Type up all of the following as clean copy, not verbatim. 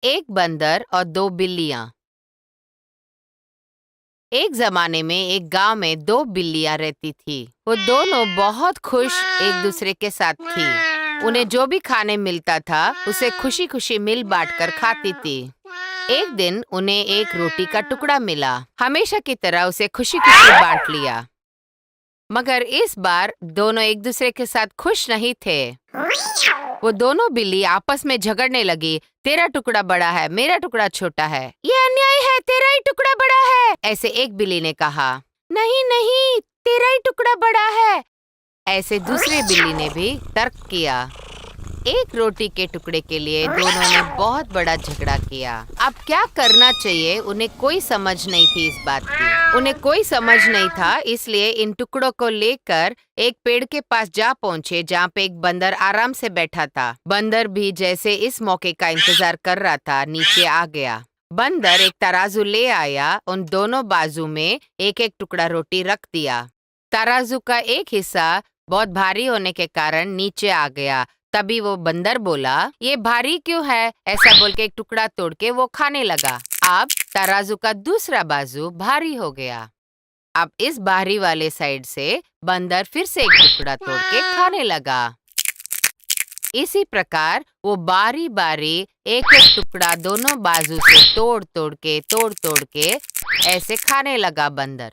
एक बंदर और दो बिल्लियां। एक जमाने में एक गांव में दो बिल्लियां रहती थी। वो दोनों बहुत खुश एक दूसरे के साथ थी। उन्हें जो भी खाने मिलता था उसे खुशी खुशी मिल बांट कर खाती थी। एक दिन उन्हें एक रोटी का टुकड़ा मिला। हमेशा की तरह उसे खुशी खुशी बांट लिया। मगर इस बार दोनों एक दूसरे के साथ खुश नहीं थे। वो दोनों बिल्ली आपस में झगड़ने लगी। तेरा टुकड़ा बड़ा है, मेरा टुकड़ा छोटा है। ये अन्याय है, तेरा ही टुकड़ा बड़ा है, ऐसे एक बिल्ली ने कहा। नहीं नहीं, तेरा ही टुकड़ा बड़ा है, ऐसे दूसरे बिल्ली ने भी तर्क किया। एक रोटी के टुकड़े के लिए दोनों ने बहुत बड़ा झगड़ा किया। अब क्या करना चाहिए उन्हें कोई समझ नहीं थी इस बात की। उन्हें कोई समझ नहीं था, इसलिए इन टुकड़ों को लेकर एक पेड़ के पास जा पहुंचे जहाँ पे एक बंदर आराम से बैठा था। बंदर भी जैसे इस मौके का इंतजार कर रहा था, नीचे आ गया। बंदर एक तराजू ले आया, उन दोनों बाजू में एक एक टुकड़ा रोटी रख दिया। तराजू का एक हिस्सा बहुत भारी होने के कारण नीचे आ गया। तभी वो बंदर बोला, ये भारी क्यों है? ऐसा बोल के एक टुकड़ा तोड़ के वो खाने लगा। अब तराजू का दूसरा बाजू भारी हो गया। अब इस भारी वाले साइड से बंदर फिर से एक टुकड़ा तोड़ के खाने लगा। इसी प्रकार वो बारी बारी एक एक टुकड़ा दोनों बाजू से तोड़ तोड़ के ऐसे खाने लगा बंदर।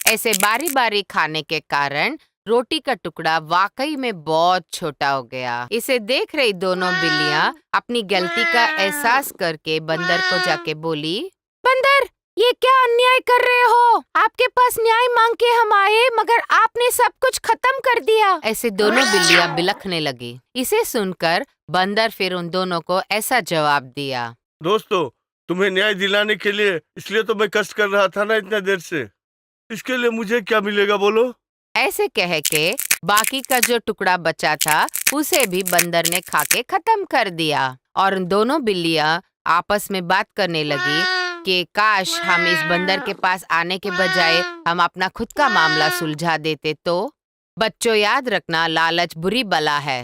ऐसे बारी बारी खाने के कारण रोटी का टुकड़ा वाकई में बहुत छोटा हो गया। इसे देख रही दोनों बिल्लियां अपनी गलती का एहसास करके बंदर को जाके बोली, बंदर, ये क्या अन्याय कर रहे हो? आपके पास न्याय मांग के हम आए, मगर आपने सब कुछ खत्म कर दिया। ऐसे दोनों बिल्लियां बिलखने लगी। इसे सुनकर बंदर फिर उन दोनों को ऐसा जवाब दिया, दोस्तों, तुम्हें न्याय दिलाने के लिए इसलिए तो मैं कष्ट कर रहा था ना इतना देर से। इसके लिए मुझे क्या मिलेगा बोलो? ऐसे कह के बाकी का जो टुकड़ा बचा था उसे भी बंदर ने खा के खत्म कर दिया। और उन दोनों बिल्लियां आपस में बात करने लगी कि काश हम इस बंदर के पास आने के बजाय हम अपना खुद का मामला सुलझा देते तो। बच्चों, याद रखना, लालच बुरी बला है।